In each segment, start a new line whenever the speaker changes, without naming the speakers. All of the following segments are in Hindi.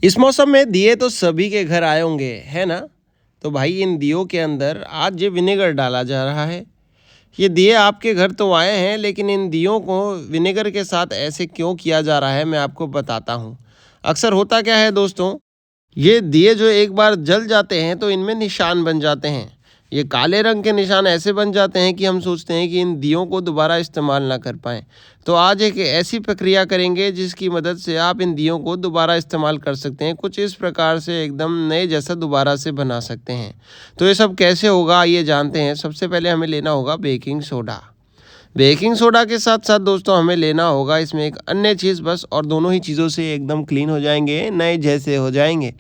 इस मौसम में दिए तो सभी के घर आए होंगे, है ना? तो भाई इन दियों के अंदर आज ये विनेगर डाला जा रहा है। ये दिए आपके घर तो आए हैं, लेकिन इन दियों को विनेगर के साथ ऐसे क्यों किया जा रहा है, मैं आपको बताता हूँ। अक्सर होता क्या है दोस्तों, ये दिए जो एक बार जल जाते हैं तो इनमें निशान बन जाते हैं। ये काले रंग के निशान ऐसे बन जाते हैं कि हम सोचते हैं कि इन दियों को दोबारा इस्तेमाल ना कर पाएँ। तो आज एक ऐसी प्रक्रिया करेंगे जिसकी मदद से आप इन दियों को दोबारा इस्तेमाल कर सकते हैं। कुछ इस प्रकार से एकदम नए जैसा दोबारा से बना सकते हैं। तो ये सब कैसे होगा आइए जानते हैं। सबसे पहले हमें लेना होगा बेकिंग सोडा। बेकिंग सोडा के साथ साथ दोस्तों हमें लेना होगा इसमें एक अन्य चीज़ बस, और दोनों ही चीज़ों से एकदम क्लीन हो जाएंगे, नए जैसे हो जाएंगे।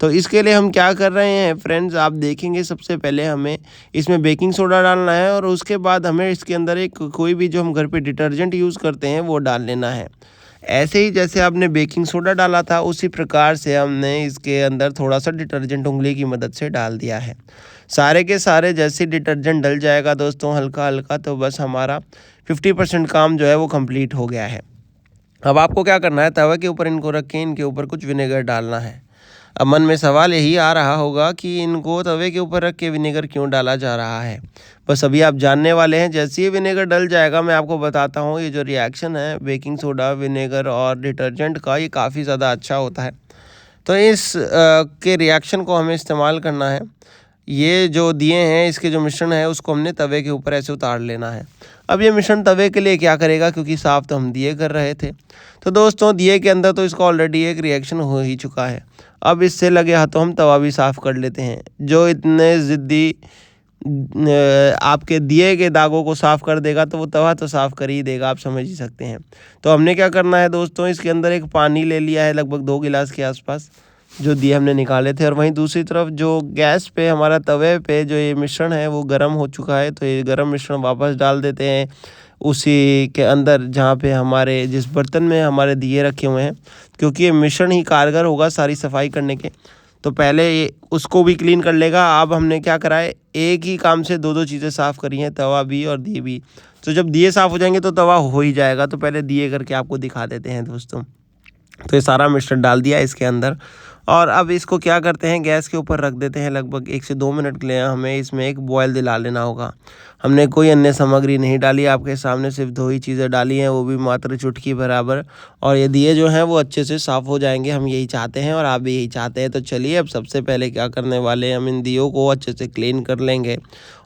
तो इसके लिए हम क्या कर रहे हैं फ्रेंड्स, आप देखेंगे सबसे पहले हमें इसमें बेकिंग सोडा डालना है, और उसके बाद हमें इसके अंदर एक कोई भी जो हम घर पे डिटर्जेंट यूज़ करते हैं वो डाल लेना है। ऐसे ही जैसे आपने बेकिंग सोडा डाला था उसी प्रकार से हमने इसके अंदर थोड़ा सा डिटर्जेंट उंगली की मदद से डाल दिया है। सारे के सारे जैसे डिटर्जेंट डल जाएगा दोस्तों हल्का हल्का, तो बस हमारा 50% काम जो है वो कंप्लीट हो गया है। अब आपको क्या करना है, तवे के ऊपर इनको रख के इनके ऊपर कुछ विनेगर डालना है। अब मन में सवाल यही आ रहा होगा कि इनको तवे के ऊपर रख के विनेगर क्यों डाला जा रहा है। बस अभी आप जानने वाले हैं। जैसे ही विनेगर डल जाएगा मैं आपको बताता हूँ, ये जो रिएक्शन है बेकिंग सोडा, विनेगर और डिटर्जेंट का, ये काफ़ी ज़्यादा अच्छा होता है। तो इस के रिएक्शन को हमें इस्तेमाल करना है। ये जो दिए हैं इसके जो मिश्रण है उसको हमने तवे के ऊपर ऐसे उतार लेना है। अब ये मिश्रण तवे के लिए क्या करेगा, क्योंकि साफ़ तो हम दिए कर रहे थे। तो दोस्तों दिए के अंदर तो इसका ऑलरेडी एक रिएक्शन हो ही चुका है। अब इससे लगे हाथों हम तवा भी साफ़ कर लेते हैं। जो इतने ज़िद्दी आपके दिए के दागों को साफ़ कर देगा तो वो तवा तो साफ़ कर ही देगा, आप समझ ही सकते हैं। तो हमने क्या करना है दोस्तों, इसके अंदर एक पानी ले लिया है लगभग 2 गिलास के आसपास, जो दिए हमने निकाले थे। और वहीं दूसरी तरफ जो गैस पे हमारा तवे पे जो ये मिश्रण है वो गर्म हो चुका है, तो ये गर्म मिश्रण वापस डाल देते हैं उसी के अंदर जहाँ पे हमारे जिस बर्तन में हमारे दिए रखे हुए हैं, क्योंकि ये मिश्रण ही कारगर होगा सारी सफाई करने के। तो पहले ये उसको भी क्लीन कर लेगा। अब हमने क्या करा है, एक ही काम से दो दो चीज़ें साफ़ करी हैं, तवा भी और दिए भी। तो जब दिए साफ़ हो जाएंगे तो तवा हो ही जाएगा। तो पहले दिए करके आपको दिखा देते हैं दोस्तों। तो ये सारा मिश्रण डाल दिया इसके अंदर, और अब इसको क्या करते हैं, गैस के ऊपर रख देते हैं लगभग 1 से 2 मिनट के लिए। हमें इसमें एक बॉयल दिला लेना होगा। हमने कोई अन्य सामग्री नहीं डाली, आपके सामने सिर्फ 2 ही चीज़ें डाली हैं, वो भी मात्र चुटकी बराबर। और ये दिए जो हैं वो अच्छे से साफ़ हो जाएंगे, हम यही चाहते हैं और आप भी यही चाहते हैं। तो चलिए अब सबसे पहले क्या करने वाले हैं, हम इन दियों को अच्छे से क्लीन कर लेंगे।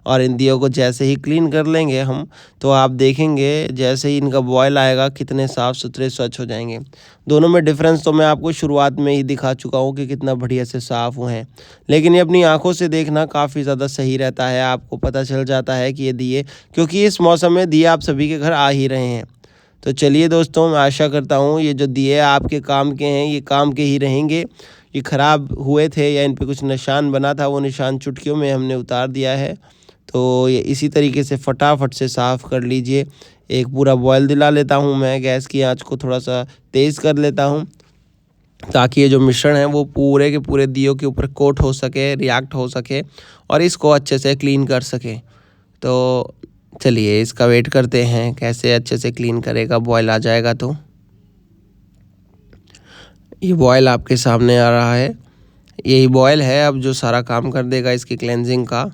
और इन दियों को जैसे ही क्लीन कर लेंगे हम, तो आप देखेंगे जैसे ही इनका बॉयल आएगा कितने साफ़ सुथरे स्वच्छ हो जाएंगे। दोनों में डिफरेंस तो मैं आपको शुरुआत में ही दिखा चुका हूँ कि कितना बढ़िया से साफ़ हुए हैं, लेकिन ये अपनी आँखों से देखना काफ़ी ज़्यादा सही रहता है। आपको पता चल जाता है कि ये दिए, क्योंकि इस मौसम में दिए आप सभी के घर आ ही रहे हैं। तो चलिए दोस्तों, मैं आशा करता हूँ ये जो दिए आपके काम के हैं ये काम के ही रहेंगे। ये ख़राब हुए थे या इन पे कुछ निशान बना था, वो निशान चुटकियों में हमने उतार दिया है। तो ये इसी तरीके से फटाफट से साफ़ कर लीजिए। एक पूरा बॉयल दिला लेता हूँ मैं, गैस की आंच को थोड़ा-सा तेज़ कर लेता हूँ, ताकि ये जो मिश्रण है वो पूरे के पूरे दियों के ऊपर कोट हो सके, रिएक्ट हो सके और इसको अच्छे से क्लीन कर सके। तो चलिए इसका वेट करते हैं कैसे अच्छे से क्लीन करेगा, बॉयल आ जाएगा तो। ये बॉयल आपके सामने आ रहा है, यही बॉयल है अब जो सारा काम कर देगा इसकी क्लेंजिंग का।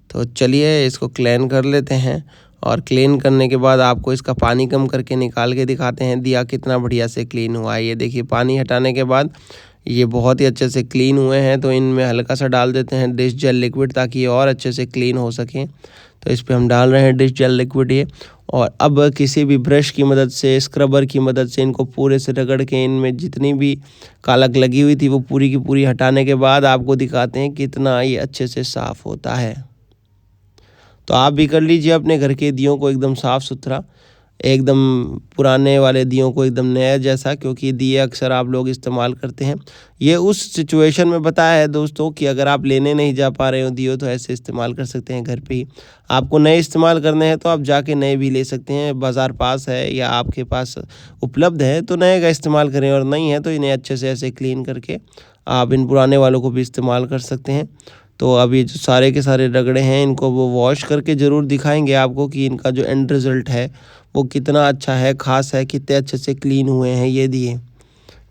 तो चलिए इसको क्लीन कर लेते हैं, और क्लीन करने के बाद आपको इसका पानी कम करके निकाल के दिखाते हैं दिया कितना बढ़िया से क्लीन हुआ है। ये देखिए पानी हटाने के बाद ये बहुत ही अच्छे से क्लीन हुए हैं। तो इनमें हल्का सा डाल देते हैं डिश जेल लिक्विड, ताकि ये और अच्छे से क्लीन हो सकें। तो इस पे हम डाल रहे हैं डिश जेल लिक्विड ये, और अब किसी भी ब्रश की मदद से, स्क्रबर की मदद से इनको पूरे से रगड़ के इनमें जितनी भी कालक लगी हुई थी वो पूरी की पूरी हटाने के बाद आपको दिखाते हैं कितना ये अच्छे से साफ़ होता है। तो आप भी कर लीजिए अपने घर के दियों को एकदम साफ़ सुथरा, एकदम पुराने वाले दियों को एकदम नया जैसा, क्योंकि दिए अक्सर आप लोग इस्तेमाल करते हैं। ये उस सिचुएशन में बताया है दोस्तों कि अगर आप लेने नहीं जा पा रहे हो दियो तो ऐसे इस्तेमाल कर सकते हैं घर पे ही। आपको नए इस्तेमाल करने हैं तो आप जाके नए भी ले सकते हैं, बाज़ार पास है या आपके पास उपलब्ध है तो नए का इस्तेमाल करें, और नहीं है तो इन्हें अच्छे से ऐसे क्लीन करके आप इन पुराने वालों को भी इस्तेमाल कर सकते हैं। तो अब ये जो सारे के सारे रगड़े हैं इनको वो वॉश करके ज़रूर दिखाएंगे आपको कि इनका जो एंड रिज़ल्ट है वो कितना अच्छा है, ख़ास है, कितने अच्छे से क्लीन हुए हैं ये दिए,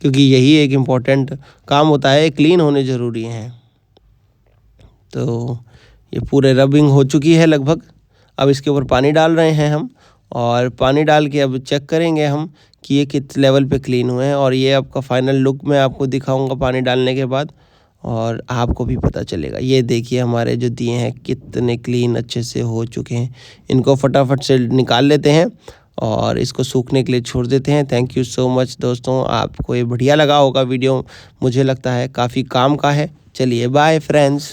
क्योंकि यही एक इम्पोर्टेंट काम होता है, क्लीन होने ज़रूरी हैं। तो ये पूरे रबिंग हो चुकी है लगभग। अब इसके ऊपर पानी डाल रहे हैं हम, और पानी डाल के अब चेक करेंगे हम कि ये किस लेवल पे क्लीन हुए हैं। और ये आपका फाइनल लुक मैं आपको दिखाऊंगा पानी डालने के बाद, और आपको भी पता चलेगा। ये देखिए हमारे जो दिए हैं कितने क्लीन अच्छे से हो चुके हैं। इनको फटाफट से निकाल लेते हैं और इसको सूखने के लिए छोड़ देते हैं। थैंक यू सो मच दोस्तों, आपको ये बढ़िया लगा होगा वीडियो, मुझे लगता है काफ़ी काम का है। चलिए बाय फ्रेंड्स।